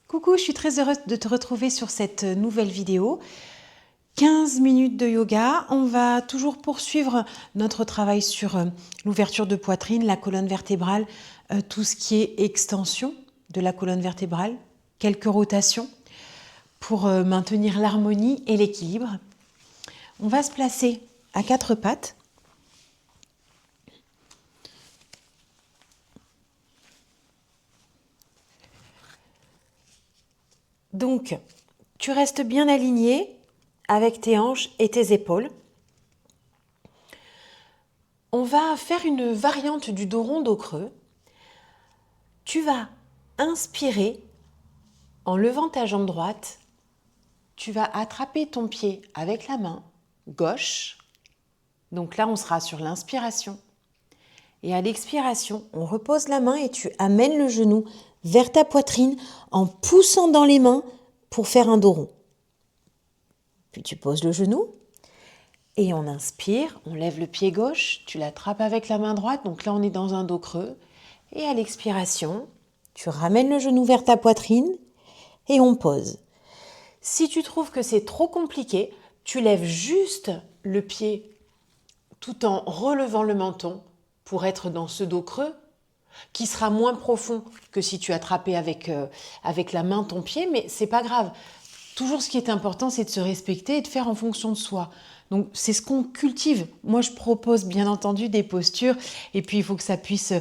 Coucou, je suis très heureuse de te retrouver sur cette nouvelle vidéo. 15 minutes de yoga. On va toujours poursuivre notre travail sur l'ouverture de poitrine, la colonne vertébrale, tout ce qui est extension de la colonne vertébrale, quelques rotations pour maintenir l'harmonie et l'équilibre. On va se placer à quatre pattes. Donc, tu restes bien aligné avec tes hanches et tes épaules. On va faire une variante du dos rond, dos creux. Tu vas inspirer en levant ta jambe droite. Tu vas attraper ton pied avec la main gauche. Donc là, on sera sur l'inspiration. Et à l'expiration, on repose la main et tu amènes le genou vers ta poitrine en poussant dans les mains pour faire un dos rond. Puis tu poses le genou et on inspire, on lève le pied gauche, tu l'attrapes avec la main droite, donc là on est dans un dos creux. Et à l'expiration, tu ramènes le genou vers ta poitrine et on pose. Si tu trouves que c'est trop compliqué, tu lèves juste le pied tout en relevant le menton pour être dans ce dos creux qui sera moins profond que si tu attrapais avec la main ton pied, mais c'est pas grave. Toujours ce qui est important, c'est de se respecter et de faire en fonction de soi. Donc c'est ce qu'on cultive. Moi je propose bien entendu des postures et puis il faut que ça puisse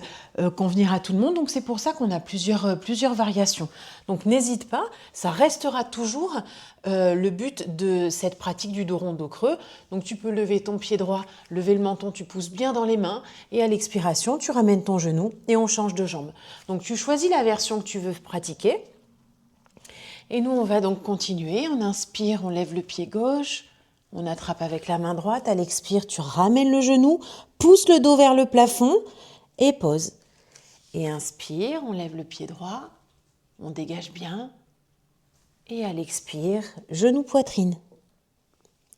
convenir à tout le monde. Donc c'est pour ça qu'on a plusieurs variations. Donc n'hésite pas, ça restera toujours le but de cette pratique du dos rond, dos creux. Donc tu peux lever ton pied droit, lever le menton, tu pousses bien dans les mains et à l'expiration tu ramènes ton genou et on change de jambe. Donc tu choisis la version que tu veux pratiquer. Et nous, on va donc continuer. On inspire, on lève le pied gauche, on attrape avec la main droite. À l'expire, tu ramènes le genou, pousse le dos vers le plafond et pose. Et inspire, on lève le pied droit, on dégage bien. Et à l'expire, genou, poitrine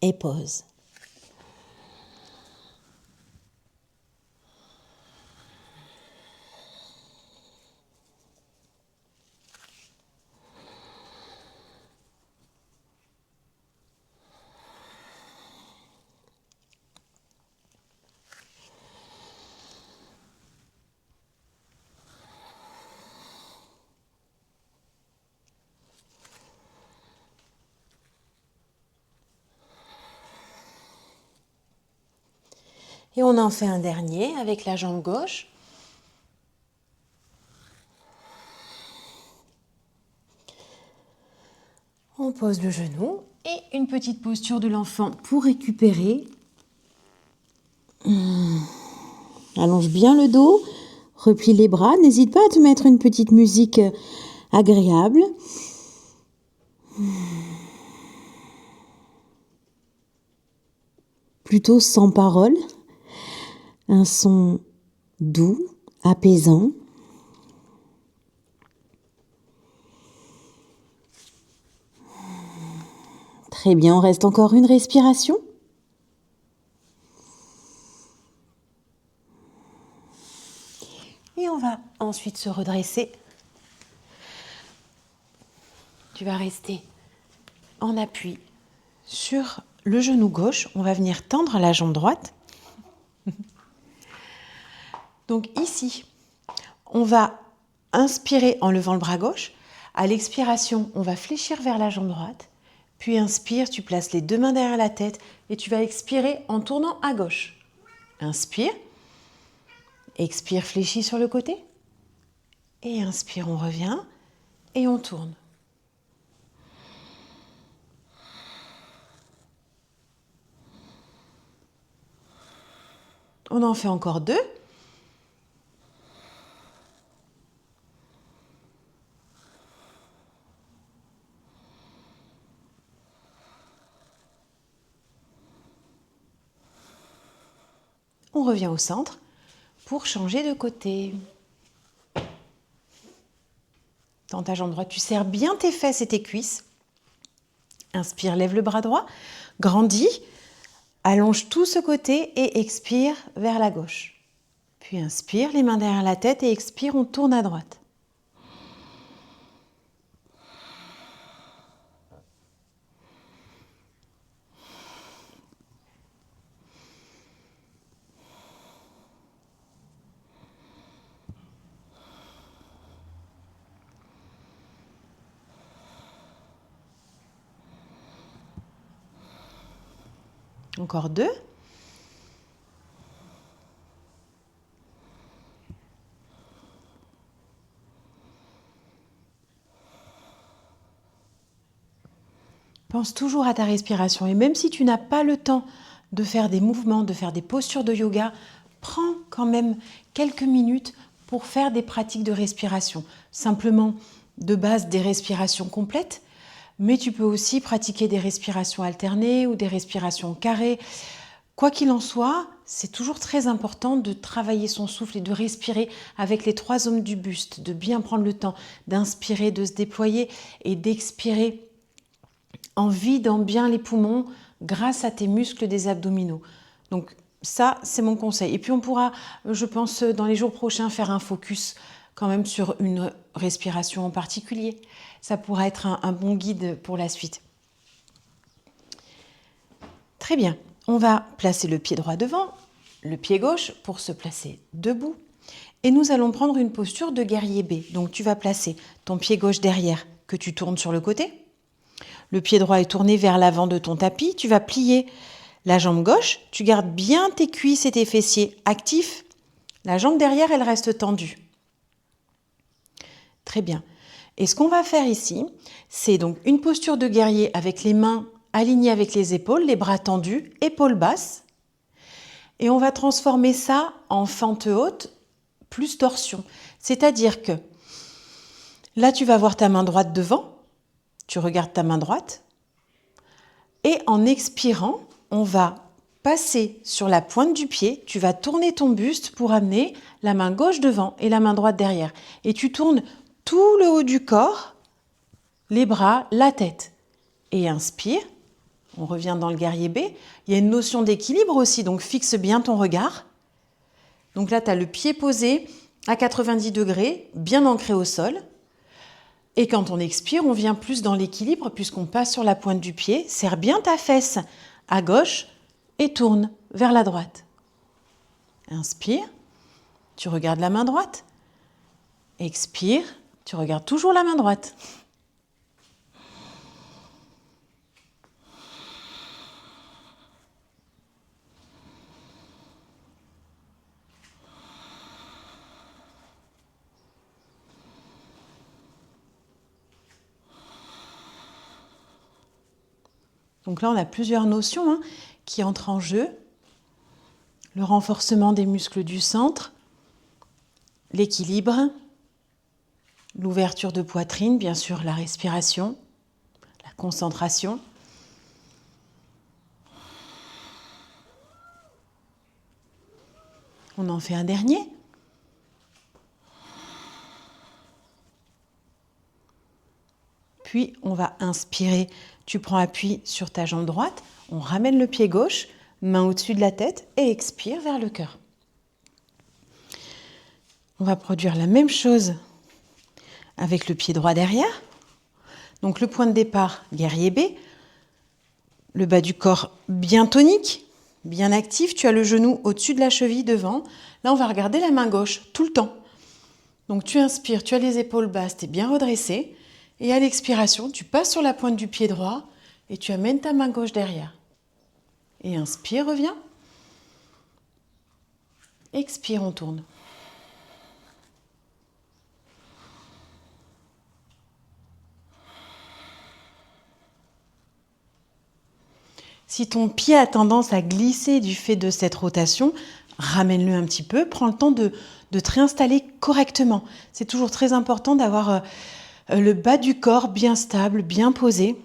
et pose. Et on en fait un dernier avec la jambe gauche. On pose le genou et une petite posture de l'enfant pour récupérer. Allonge bien le dos, replie les bras. N'hésite pas à te mettre une petite musique agréable. Plutôt sans parole. Un son doux, apaisant. Très bien, on reste encore une respiration. Et on va ensuite se redresser. Tu vas rester en appui sur le genou gauche. On va venir tendre la jambe droite. Donc ici, on va inspirer en levant le bras gauche. À l'expiration, on va fléchir vers la jambe droite. Puis inspire, tu places les deux mains derrière la tête et tu vas expirer en tournant à gauche. Inspire. Expire, fléchis sur le côté. Et inspire, on revient et on tourne. On en fait encore deux. On revient au centre pour changer de côté. Dans ta jambe droite, tu serres bien tes fesses et tes cuisses. Inspire, lève le bras droit, grandis, allonge tout ce côté et expire vers la gauche. Puis inspire, les mains derrière la tête et expire, on tourne à droite. Encore 2. Pense toujours à ta respiration. Et même si tu n'as pas le temps de faire des mouvements, de faire des postures de yoga, prends quand même quelques minutes pour faire des pratiques de respiration. Simplement, de base, des respirations complètes, mais tu peux aussi pratiquer des respirations alternées ou des respirations carrées. Quoi qu'il en soit, c'est toujours très important de travailler son souffle et de respirer avec les 3 zones du buste, de bien prendre le temps d'inspirer, de se déployer et d'expirer en vidant bien les poumons grâce à tes muscles des abdominaux. Donc ça, c'est mon conseil. Et puis on pourra, je pense, dans les jours prochains, faire un focus quand même sur une respiration en particulier. Ça pourra être un bon guide pour la suite. Très bien. On va placer le pied droit devant, le pied gauche pour se placer debout. Et nous allons prendre une posture de guerrier B. Donc tu vas placer ton pied gauche derrière que tu tournes sur le côté. Le pied droit est tourné vers l'avant de ton tapis. Tu vas plier la jambe gauche. Tu gardes bien tes cuisses et tes fessiers actifs. La jambe derrière, elle reste tendue. Très bien. Et ce qu'on va faire ici, c'est donc une posture de guerrier avec les mains alignées avec les épaules, les bras tendus, épaules basses. Et on va transformer ça en fente haute plus torsion. C'est-à-dire que là, tu vas voir ta main droite devant. Tu regardes ta main droite et en expirant, on va passer sur la pointe du pied. Tu vas tourner ton buste pour amener la main gauche devant et la main droite derrière. Et tu tournes tout le haut du corps, les bras, la tête. Et inspire. On revient dans le guerrier B. Il y a une notion d'équilibre aussi, donc fixe bien ton regard. Donc là, tu as le pied posé à 90 degrés, bien ancré au sol. Et quand on expire, on vient plus dans l'équilibre puisqu'on passe sur la pointe du pied. Serre bien ta fesse à gauche et tourne vers la droite. Inspire, tu regardes la main droite. Expire, tu regardes toujours la main droite. Donc là, on a plusieurs notions qui entrent en jeu. Le renforcement des muscles du centre, l'équilibre, l'ouverture de poitrine, bien sûr la respiration, la concentration. On en fait un dernier. Puis on va inspirer. Tu prends appui sur ta jambe droite, on ramène le pied gauche, main au-dessus de la tête et expire vers le cœur. On va produire la même chose avec le pied droit derrière. Donc le point de départ, guerrier B. Le bas du corps bien tonique, bien actif. Tu as le genou au-dessus de la cheville devant. Là, on va regarder la main gauche tout le temps. Donc tu inspires, tu as les épaules basses, tu es bien redressé. Et à l'expiration, tu passes sur la pointe du pied droit et tu amènes ta main gauche derrière. Et inspire, reviens. Expire, on tourne. Si ton pied a tendance à glisser du fait de cette rotation, ramène-le un petit peu, prends le temps de te réinstaller correctement. C'est toujours très important d'avoir le bas du corps bien stable, bien posé.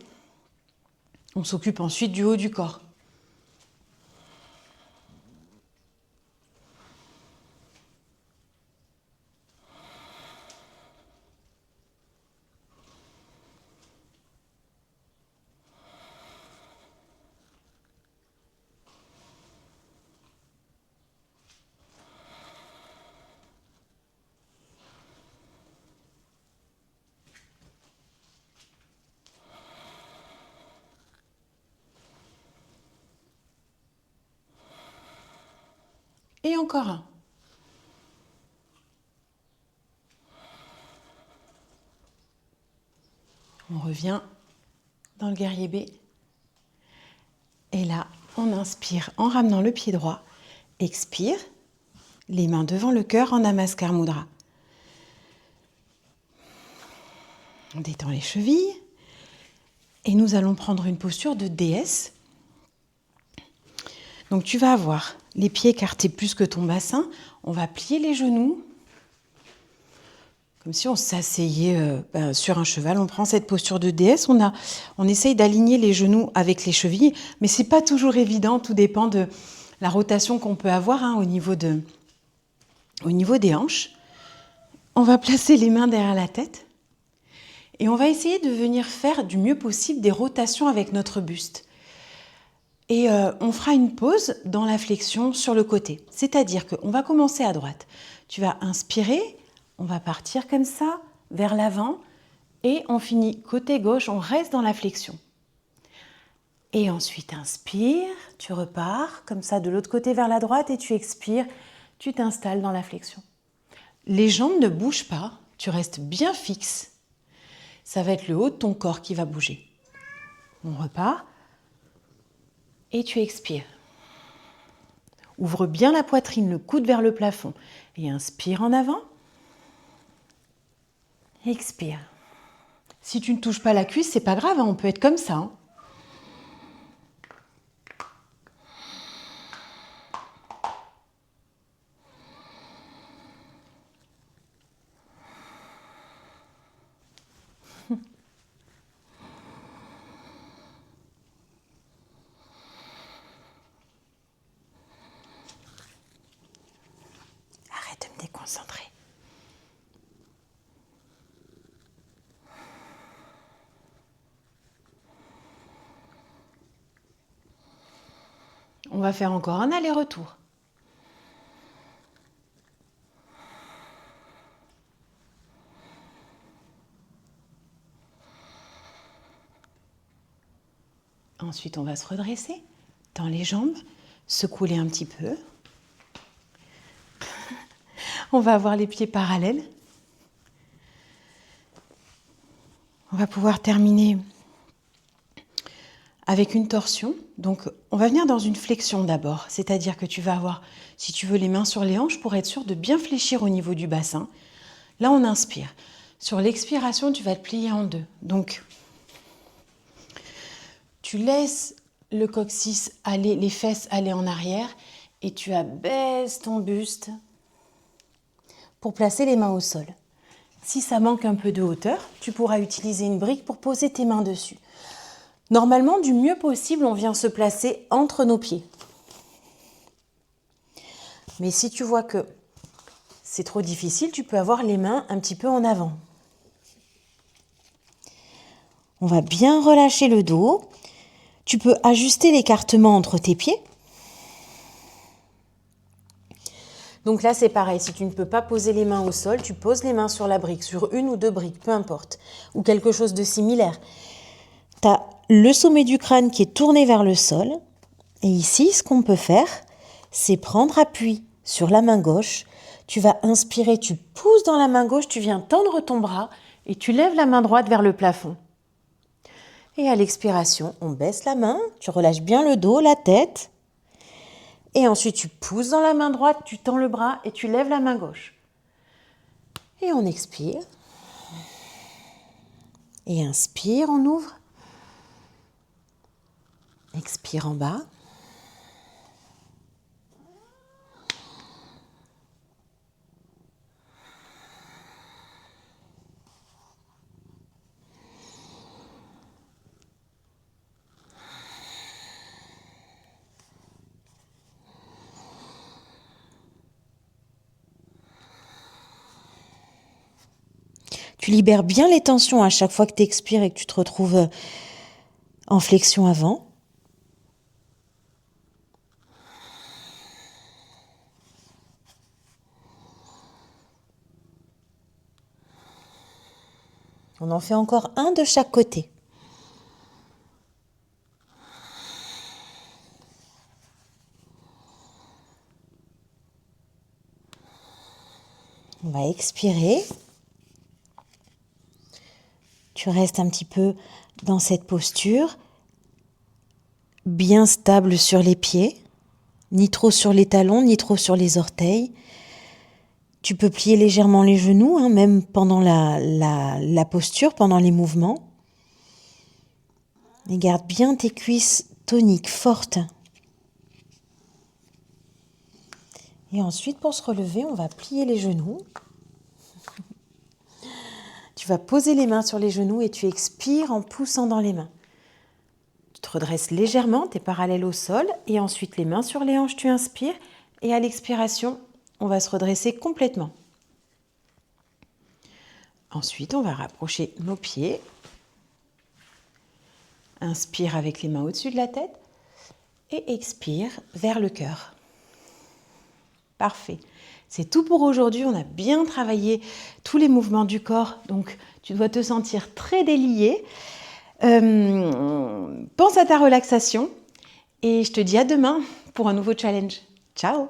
On s'occupe ensuite du haut du corps. Et encore un. On revient dans le guerrier B. Et là, On inspire en ramenant le pied droit. Expire, les mains devant le cœur en Namaskar Mudra. On détend les chevilles et nous allons prendre une posture de déesse. Donc tu vas avoir les pieds écartés plus que ton bassin. On va plier les genoux, comme si on s'asseyait sur un cheval. On prend cette posture de déesse. On essaye d'aligner les genoux avec les chevilles, mais c'est pas toujours évident. Tout dépend de la rotation qu'on peut avoir au niveau des hanches. On va placer les mains derrière la tête et on va essayer de venir faire du mieux possible des rotations avec notre buste. Et on fera une pause dans la flexion sur le côté. C'est-à-dire qu'on va commencer à droite. Tu vas inspirer, on va partir comme ça, vers l'avant, et on finit côté gauche, on reste dans la flexion. Et ensuite, inspire, tu repars, comme ça, de l'autre côté vers la droite, et tu expires, tu t'installes dans la flexion. Les jambes ne bougent pas, tu restes bien fixe. Ça va être le haut de ton corps qui va bouger. On repart. Et tu expires. Ouvre bien la poitrine, le coude vers le plafond. Et inspire en avant. Expire. Si tu ne touches pas la cuisse, c'est pas grave, on peut être comme ça. Arrête de me déconcentrer. On va faire encore un aller-retour. Ensuite, on va se redresser dans les jambes, secouer un petit peu. On va avoir les pieds parallèles. On va pouvoir terminer avec une torsion. Donc, on va venir dans une flexion d'abord. C'est-à-dire que tu vas avoir, si tu veux, les mains sur les hanches pour être sûr de bien fléchir au niveau du bassin. Là, on inspire. Sur l'expiration, tu vas te plier en deux. Donc, tu laisses le coccyx aller, les fesses aller en arrière et tu abaisses ton buste pour placer les mains au sol. Si ça manque un peu de hauteur, tu pourras utiliser une brique pour poser tes mains dessus. Normalement, du mieux possible, on vient se placer entre nos pieds. Mais si tu vois que c'est trop difficile, tu peux avoir les mains un petit peu en avant. On va bien relâcher le dos. Tu peux ajuster l'écartement entre tes pieds. Donc là, c'est pareil. Si tu ne peux pas poser les mains au sol, tu poses les mains sur la brique, sur une ou deux briques, peu importe, ou quelque chose de similaire. Tu as le sommet du crâne qui est tourné vers le sol. Et ici, ce qu'on peut faire, c'est prendre appui sur la main gauche. Tu vas inspirer, tu pousses dans la main gauche, tu viens tendre ton bras et tu lèves la main droite vers le plafond. Et à l'expiration, on baisse la main, tu relâches bien le dos, la tête. Et ensuite, tu pousses dans la main droite, tu tends le bras et tu lèves la main gauche. Et on expire. Et inspire, on ouvre. Expire en bas. Tu libères bien les tensions à chaque fois que tu expires et que tu te retrouves en flexion avant. On en fait encore un de chaque côté. On va expirer. Tu restes un petit peu dans cette posture. bien stable sur les pieds, ni trop sur les talons, ni trop sur les orteils. Tu peux plier légèrement les genoux, hein, même pendant la posture, pendant les mouvements. Et garde bien tes cuisses toniques, fortes. Et ensuite, pour se relever, on va plier les genoux. Tu vas poser les mains sur les genoux et tu expires en poussant dans les mains. Tu te redresses légèrement, tu es parallèle au sol. Et ensuite, les mains sur les hanches, tu inspires. Et à l'expiration, on va se redresser complètement. Ensuite, on va rapprocher nos pieds. Inspire avec les mains au-dessus de la tête. Et expire vers le cœur. Parfait. C'est tout pour aujourd'hui. On a bien travaillé tous les mouvements du corps. Donc, tu dois te sentir très délié. Pense à ta relaxation. Et je te dis à demain pour un nouveau challenge. Ciao!